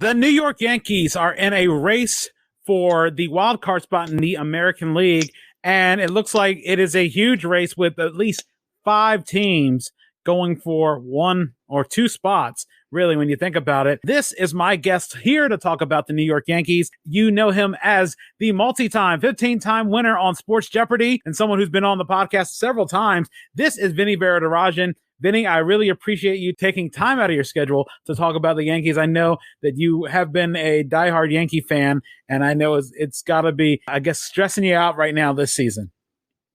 The New York Yankees are in a race for the wild card spot in the American League, and it looks like it is a huge race with at least five teams going for one or two spots, really, when you think about it. This is my guest here to talk about the New York Yankees. You know him as the multi-time, 15-time winner on Sports Jeopardy and someone who's been on the podcast several times. This is Vinny Varadarajan. Vinny, I really appreciate you taking time out of your schedule to talk about the Yankees. I know that you have been a diehard Yankee fan, and I know it's got to be, I guess, stressing you out right now this season.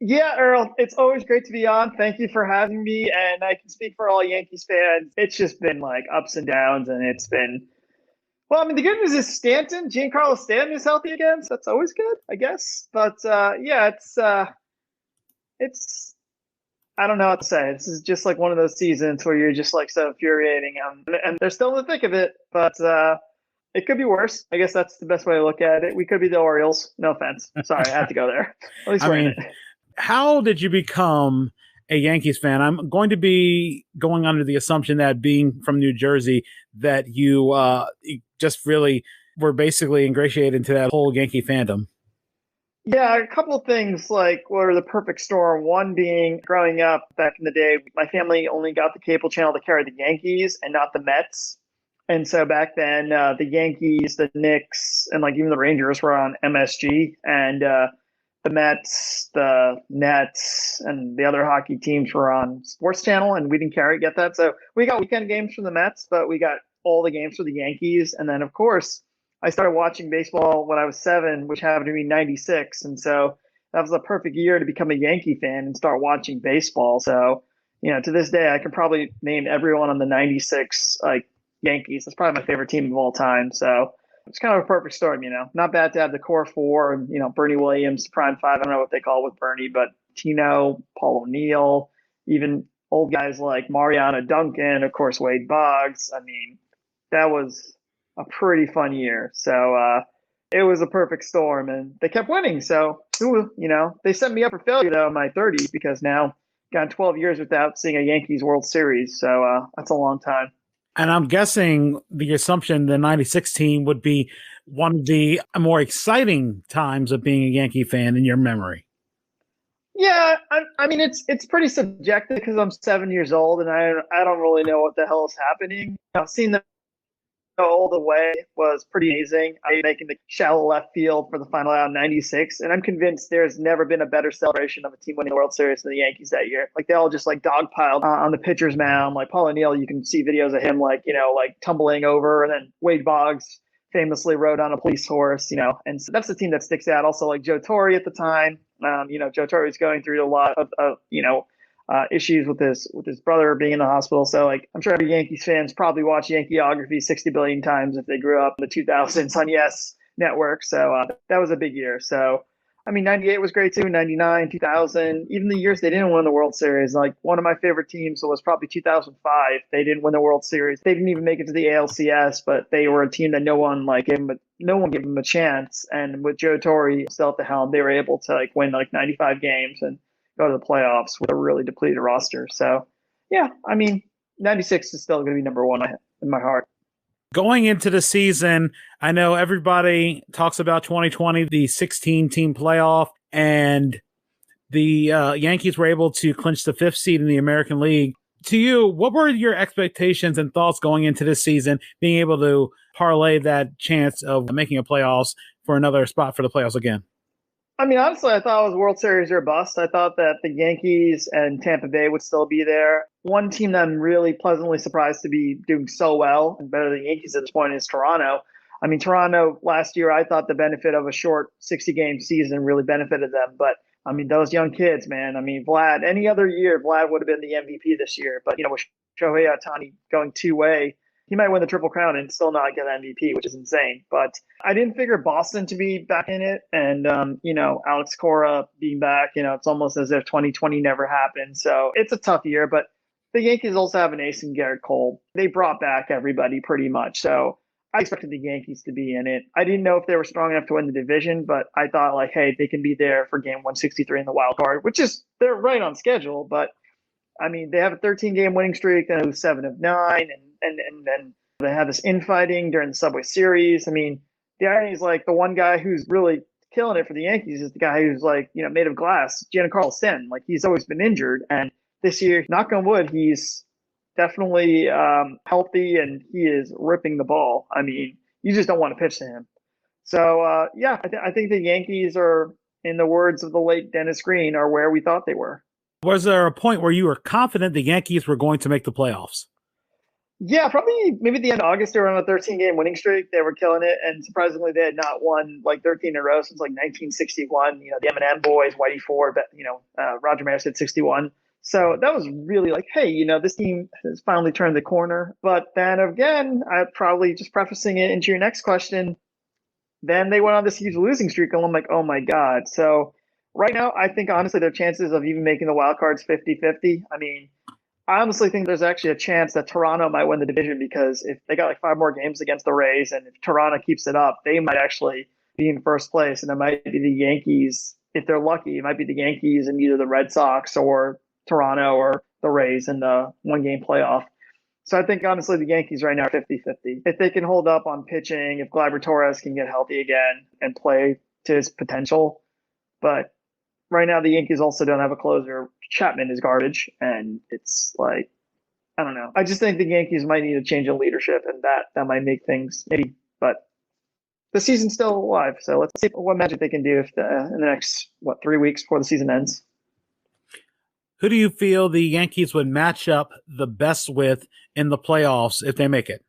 Yeah, Earl, it's always great to be on. Thank you for having me. And I can speak for all Yankees fans. It's just been like ups and downs, and it's been, well, I mean, the good news is Giancarlo Stanton is healthy again, so that's always good, I guess. But yeah, it's I don't know what to say. This is just like one of those seasons where you're just like so infuriating, and they're still in the thick of it. But it could be worse. I guess that's the best way to look at it. We could be the Orioles. No offense. Sorry, I had to go there. At least we're in it. How did you become a Yankees fan? I'm going to be going under the assumption that being from New Jersey, that you just really were basically ingratiated into that whole Yankee fandom. Yeah, a couple of things like were the perfect storm. One being growing up back in the day, my family only got the cable channel to carry the Yankees and not the Mets. And so back then, the Yankees, the Knicks, and like even the Rangers were on MSG, and the Mets, the Nets, and the other hockey teams were on Sports Channel, and we didn't get that. So we got weekend games from the Mets, but we got all the games for the Yankees. And then, of course, I started watching baseball when I was 7, which happened to be 96. And so that was the perfect year to become a Yankee fan and start watching baseball. So, to this day, I can probably name everyone on the 96 Yankees. That's probably my favorite team of all time. So it's kind of a perfect storm, Not bad to have the core four and, Bernie Williams, prime five. I don't know what they call it with Bernie, but Tino, Paul O'Neill, even old guys like Mariana Duncan, of course, Wade Boggs. I mean, that was a pretty fun year. So it was a perfect storm, and they kept winning. So, they set me up for failure, though, in my 30s, because now gone 12 years without seeing a Yankees World Series. So that's a long time. And I'm guessing the assumption the 96 team would be one of the more exciting times of being a Yankee fan in your memory. Yeah, I mean, it's pretty subjective because I'm 7 years old and I don't really know what the hell is happening. Seeing them go all the way was pretty amazing. I making the shallow left field for the final out in 96, and I'm convinced there's never been a better celebration of a team winning the World Series than the Yankees that year. Like, they all just like dogpiled on the pitcher's mound. Like Paul O'Neill, you can see videos of him like tumbling over, and then Wade Boggs famously rode on a police horse, and so that's the team that sticks out. Also, like Joe Torre at the time. Joe Torre was going through a lot of issues with his brother being in the hospital. So I'm sure every Yankees fans probably watched Yankeeography 60 billion times if they grew up in the 2000s on Yes Network. So that was a big year. So, 98 was great too, 99, 2000, even the years they didn't win the World Series. Like, one of my favorite teams was probably 2005. They didn't win the World Series. They didn't even make it to the ALCS, but they were a team that no one gave them a chance. And with Joe Torre still at the helm, they were able to win 95 games and go to the playoffs with a really depleted roster. So, yeah, 96 is still going to be number one in my heart. Going into the season, I know everybody talks about 2020, the 16-team playoff, and the Yankees were able to clinch the 5th seed in the American League. To you, what were your expectations and thoughts going into this season, being able to parlay that chance of making a playoffs for another spot for the playoffs again? Honestly, I thought it was World Series or bust. I thought that the Yankees and Tampa Bay would still be there. One team that I'm really pleasantly surprised to be doing so well and better than the Yankees at this point is Toronto. Toronto last year, I thought the benefit of a short 60-game season really benefited them. But, those young kids, man. Vlad, any other year, Vlad would have been the MVP this year. But, with Shohei Ohtani going two-way, he might win the Triple Crown and still not get MVP, which is insane. But I didn't figure Boston to be back in it. And, Alex Cora being back, it's almost as if 2020 never happened. So it's a tough year. But the Yankees also have an ace in Garrett Cole. They brought back everybody pretty much. So I expected the Yankees to be in it. I didn't know if they were strong enough to win the division, but I thought hey, they can be there for game 163 in the wild card, which is they're right on schedule. But they have a 13-game winning streak, then it was 7 of 9, and then They had this infighting during the Subway Series. I mean, the irony is like the one guy who's really killing it for the Yankees is the guy who's like, made of glass, Giancarlo Stanton. Like he's always been injured. And this year, knock on wood, he's definitely healthy and he is ripping the ball. I mean, you just don't want to pitch to him. So, I think the Yankees are, in the words of the late Dennis Green, are where we thought they were. Was there a point where you were confident the Yankees were going to make the playoffs? Yeah, probably maybe the end of August. They were on a 13-game winning streak. They were killing it, and surprisingly, they had not won like 13 in a row since like 1961. The M&M boys, Whitey Ford, Roger Maris hit 61. So that was really like, hey, this team has finally turned the corner. But then again, I probably just prefacing it into your next question. Then they went on this huge losing streak, and I'm like, oh my God. So right now, I think honestly their chances of even making the wild cards 50-50. I mean, I honestly think there's actually a chance that Toronto might win the division because if they got like 5 more games against the Rays and if Toronto keeps it up, they might actually be in first place. And it might be the Yankees, if they're lucky, it might be the Yankees and either the Red Sox or Toronto or the Rays in the 1-game playoff. So I think honestly the Yankees right now are 50-50. If they can hold up on pitching, if Gleyber Torres can get healthy again and play to his potential. But right now the Yankees also don't have a closer. Chapman is garbage, and it's like, I don't know. I just think the Yankees might need a change in leadership, and that might make things maybe. But the season's still alive, so let's see what magic they can do in the next 3 weeks before the season ends. Who do you feel the Yankees would match up the best with in the playoffs if they make it?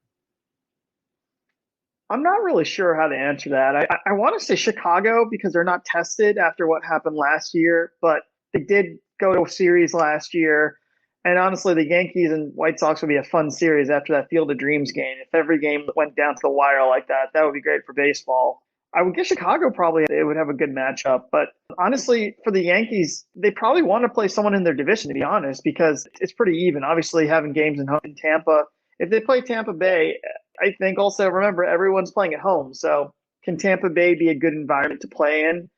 I'm not really sure how to answer that. I want to say Chicago because they're not tested after what happened last year, but they did go to a series last year. And honestly, the Yankees and White Sox would be a fun series after that Field of Dreams game. If every game went down to the wire like that, that would be great for baseball. I would guess Chicago probably it would have a good matchup. But honestly, for the Yankees, they probably want to play someone in their division, to be honest, because it's pretty even. Obviously, having games in Tampa. If they play Tampa Bay, I think also remember everyone's playing at home. So can Tampa Bay be a good environment to play in?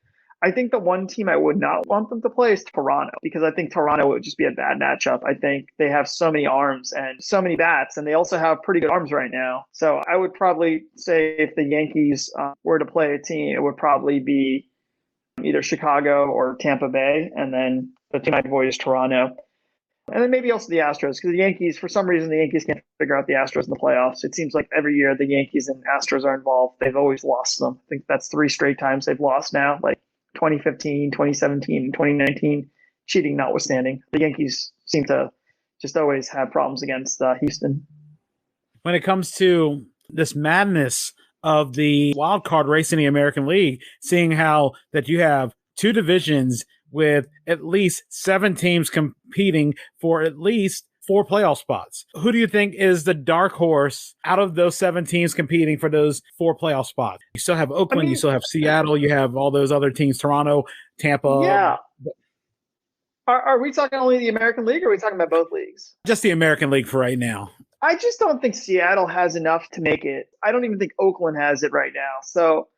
I think the one team I would not want them to play is Toronto because I think Toronto would just be a bad matchup. I think they have so many arms and so many bats, and they also have pretty good arms right now. So I would probably say if the Yankees were to play a team, it would probably be either Chicago or Tampa Bay, and then the team I'd avoid is Toronto. And then maybe also the Astros, because the Yankees, for some reason, the Yankees can't figure out the Astros in the playoffs. It seems like every year the Yankees and Astros are involved. They've always lost them. I think that's 3 straight times they've lost now, like 2015, 2017, and 2019, cheating notwithstanding. The Yankees seem to just always have problems against Houston. When it comes to this madness of the wild card race in the American League, seeing how that you have 2 divisions with at least 7 teams competing for at least 4 playoff spots. Who do you think is the dark horse out of those 7 teams competing for those 4 playoff spots? You still have Oakland, you still have Seattle, you have all those other teams, Toronto, Tampa. Yeah. Are we talking only the American League or are we talking about both leagues? Just the American League for right now. I just don't think Seattle has enough to make it. I don't even think Oakland has it right now. So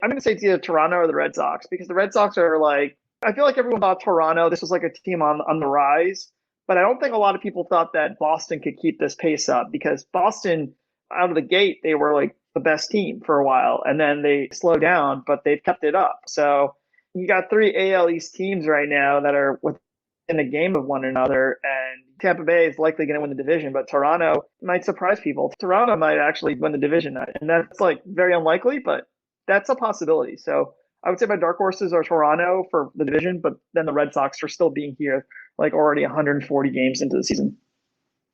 I'm going to say it's either Toronto or the Red Sox because the Red Sox are like, I feel like everyone thought Toronto, this was like a team on the rise, but I don't think a lot of people thought that Boston could keep this pace up because Boston, out of the gate, they were like the best team for a while, and then they slowed down, but they've kept it up. So you got 3 AL East teams right now that are within a game of one another, and Tampa Bay is likely going to win the division, but Toronto might surprise people. Toronto might actually win the division, and that's like very unlikely, but that's a possibility. So I would say my dark horses are Toronto for the division, but then the Red Sox for still being here, like already 140 games into the season.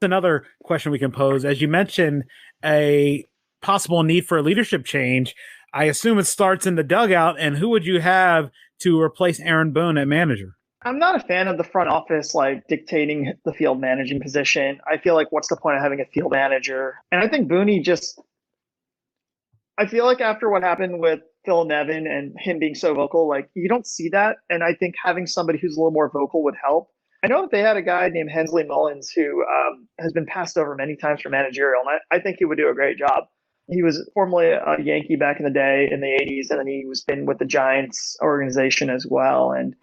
Another question we can pose, as you mentioned, a possible need for a leadership change. I assume it starts in the dugout, and who would you have to replace Aaron Boone at manager? I'm not a fan of the front office like dictating the field managing position. I feel like what's the point of having a field manager? And I think Booney I feel like after what happened with Phil Nevin and him being so vocal, like you don't see that. And I think having somebody who's a little more vocal would help. I know that they had a guy named Hensley Mullins who has been passed over many times for managerial, and I think he would do a great job. He was formerly a Yankee back in the day in the 80s, and then he was been with the Giants organization as well. And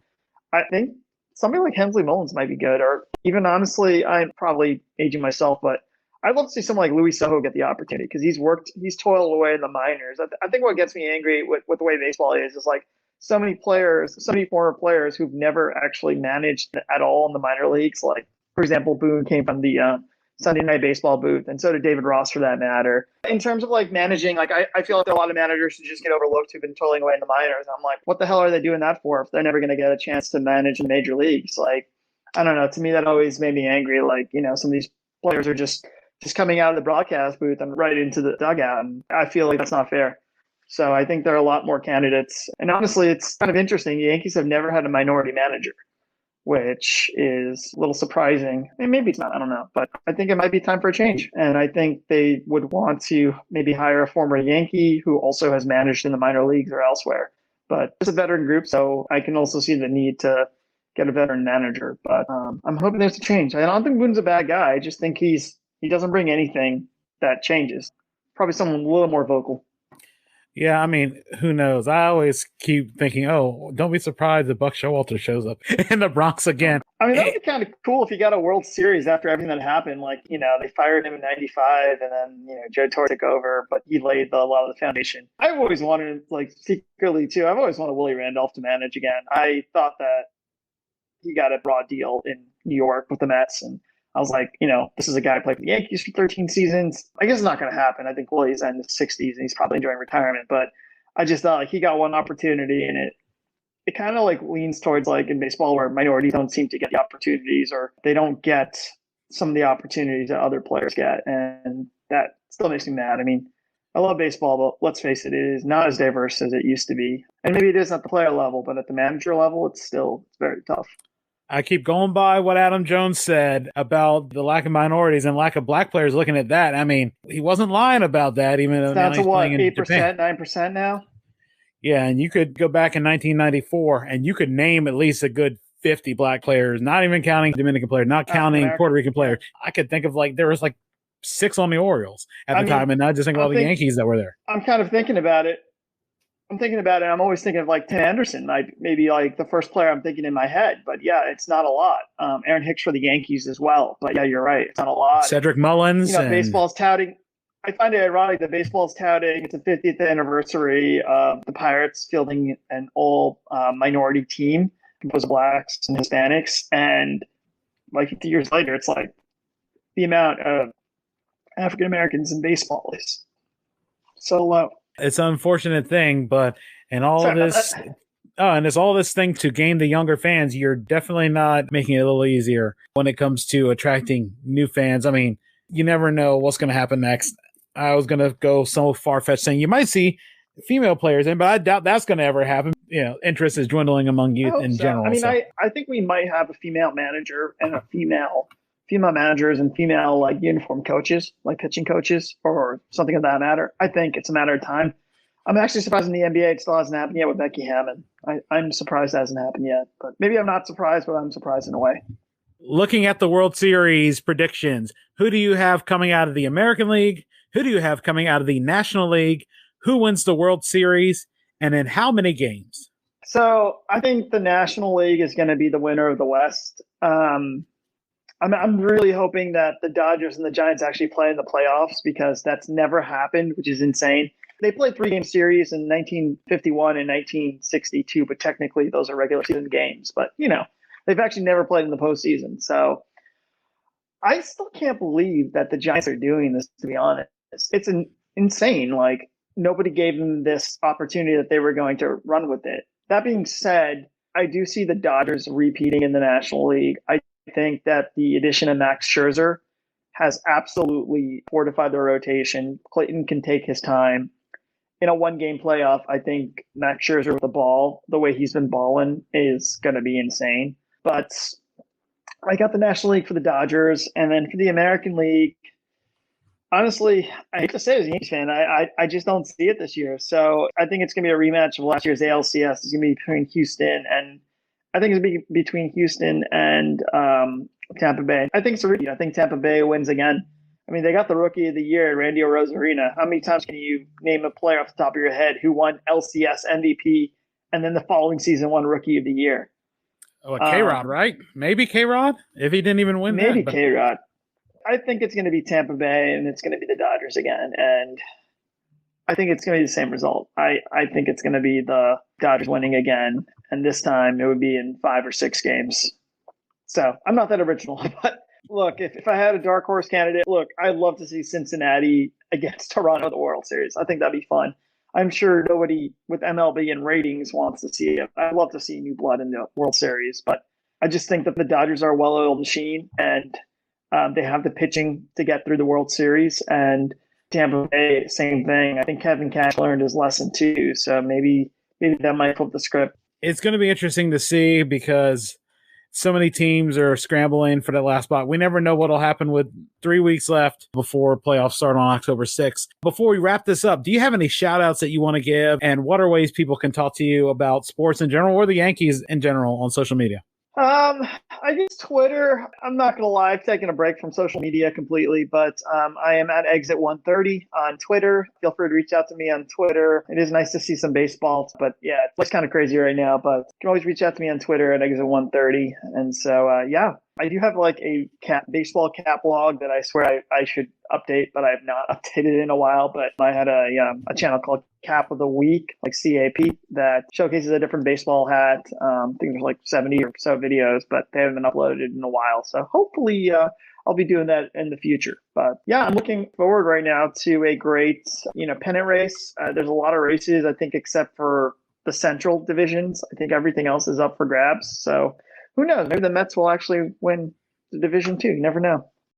I think somebody like Hensley Mullins might be good, or even honestly, I'm probably aging myself, but I'd love to see someone like Luis Sojo get the opportunity because he's toiled away in the minors. I think what gets me angry with the way baseball is like so many players, so many former players who've never actually managed at all in the minor leagues. Like, for example, Boone came from the Sunday Night Baseball booth, and so did David Ross for that matter. In terms of like managing, like I feel like there are a lot of managers who just get overlooked who've been toiling away in the minors. I'm like, what the hell are they doing that for if they're never going to get a chance to manage in major leagues? Like, I don't know. To me, that always made me angry. Like, some of these players are just coming out of the broadcast booth and right into the dugout. And I feel like that's not fair. So I think there are a lot more candidates. And honestly, it's kind of interesting. The Yankees have never had a minority manager, which is a little surprising. And maybe it's not, I don't know. But I think it might be time for a change. And I think they would want to maybe hire a former Yankee who also has managed in the minor leagues or elsewhere. But it's a veteran group, so I can also see the need to get a veteran manager. But I'm hoping there's a change. I don't think Boone's a bad guy. I just think he doesn't bring anything that changes. Probably someone a little more vocal. Yeah, I mean, who knows? I always keep thinking, oh, don't be surprised if Buck Showalter shows up in the Bronx again. I mean, that would be kind of cool if you got a World Series after everything that happened. Like, they fired him in '95 and then, Joe Torre took over, but he laid a lot of the foundation. I've always wanted, like, secretly, too, I've always wanted Willie Randolph to manage again. I thought that he got a raw deal in New York with the Mets, and I was like, this is a guy who played for the Yankees for 13 seasons. I guess it's not going to happen. I think Willie's in his 60s and he's probably enjoying retirement. But I just thought like he got one opportunity, and it kind of like leans towards like in baseball where minorities don't seem to get the opportunities or they don't get some of the opportunities that other players get. And that still makes me mad. I mean, I love baseball, but let's face it, it is not as diverse as it used to be. And maybe it is at the player level, but at the manager level, it's very tough. I keep going by what Adam Jones said about the lack of minorities and lack of black players. Looking at that, I mean, he wasn't lying about that. Even though down to what, 8%, 9% now? Yeah, and you could go back in 1994 and you could name at least a good 50 black players, not even counting Dominican players, not counting Puerto Rican players. I could think of there was 6 on the Orioles at the time, and I just think of all the Yankees that were there. I'm kind of thinking about it. I'm always thinking of like Tim Anderson, maybe like the first player I'm thinking in my head. But yeah, it's not a lot. Aaron Hicks for the Yankees as well. But yeah, you're right. It's not a lot. Cedric Mullins. Baseball's touting. I find it ironic that baseball's touting it's the 50th anniversary of the Pirates fielding an all minority team composed of blacks and Hispanics. And like 50 years later, it's like the amount of African Americans in baseball is so low. It's an unfortunate thing, but and it's all this thing to gain the younger fans. You're definitely not making it a little easier when it comes to attracting new fans. I mean, you never know what's going to happen next. I was going to go so far-fetched saying you might see female players in, but I doubt that's going to ever happen. Interest is dwindling among youth in general. I mean, I think we might have a female manager and a female managers and female like uniform coaches, like pitching coaches or something of that matter. I think it's a matter of time. I'm actually surprised in the NBA it still hasn't happened yet with Becky Hammon. I'm surprised it hasn't happened yet, but maybe I'm not surprised, but I'm surprised in a way. Looking at the World Series predictions, who do you have coming out of the American League? Who do you have coming out of the National League? Who wins the World Series? And in how many games? So I think the National League is going to be the winner of the West. I'm really hoping that the Dodgers and the Giants actually play in the playoffs because that's never happened, which is insane. They played 3-game series in 1951 and 1962, but technically those are regular season games. But, they've actually never played in the postseason. So I still can't believe that the Giants are doing this, to be honest. It's insane. Like, nobody gave them this opportunity that they were going to run with it. That being said, I do see the Dodgers repeating in the National League. I think that the addition of Max Scherzer has absolutely fortified their rotation. Clayton can take his time. In a one-game playoff, I think Max Scherzer with the ball, the way he's been balling, is going to be insane. But I got the National League for the Dodgers, and then for the American League, honestly, I hate to say it as a Yankees fan, I just don't see it this year. So I think it's going to be a rematch of last year's ALCS. It's going to be between Houston and I think it's between Houston and Tampa Bay. I think it's a repeat. I think Tampa Bay wins again. I mean, they got the Rookie of the Year, Randy Arozarena. How many times can you name a player off the top of your head who won LCS MVP and then the following season won Rookie of the Year? Oh, K-Rod, right? Maybe K-Rod, if he didn't even win maybe that. K-Rod. I think it's going to be Tampa Bay and it's going to be the Dodgers again. And I think it's going to be the same result. I think it's going to be the Dodgers winning again. And this time it would be in 5 or 6 games. So I'm not that original. But look, if I had a dark horse candidate, look, I'd love to see Cincinnati against Toronto in the World Series. I think that'd be fun. I'm sure nobody with MLB and ratings wants to see it. I'd love to see new blood in the World Series. But I just think that the Dodgers are a well-oiled machine and they have the pitching to get through the World Series. And Tampa Bay, same thing. I think Kevin Cash learned his lesson too. So maybe that might flip the script. It's going to be interesting to see because so many teams are scrambling for that last spot. We never know what will happen with 3 weeks left before playoffs start on October 6th. Before we wrap this up, do you have any shout outs that you want to give? And what are ways people can talk to you about sports in general or the Yankees in general on social media? I use Twitter. I'm not going to lie, I've taken a break from social media completely, but I am at Exit 130 on Twitter. Feel free to reach out to me on Twitter. It is nice to see some baseball, but yeah, it's kind of crazy right now, but you can always reach out to me on Twitter at Exit 130. And so, yeah, I do have like a baseball cat blog that I swear I should update, but I have not updated in a while. But I had a channel called Cap of the Week, like CAP, that showcases a different baseball hat. I think there's like 70 or so videos, but they haven't been uploaded in a while. So hopefully I'll be doing that in the future. But yeah, I'm looking forward right now to a great, pennant race. There's a lot of races, I think, except for the central divisions. I think everything else is up for grabs. So who knows? Maybe the Mets will actually win the division too. You never know.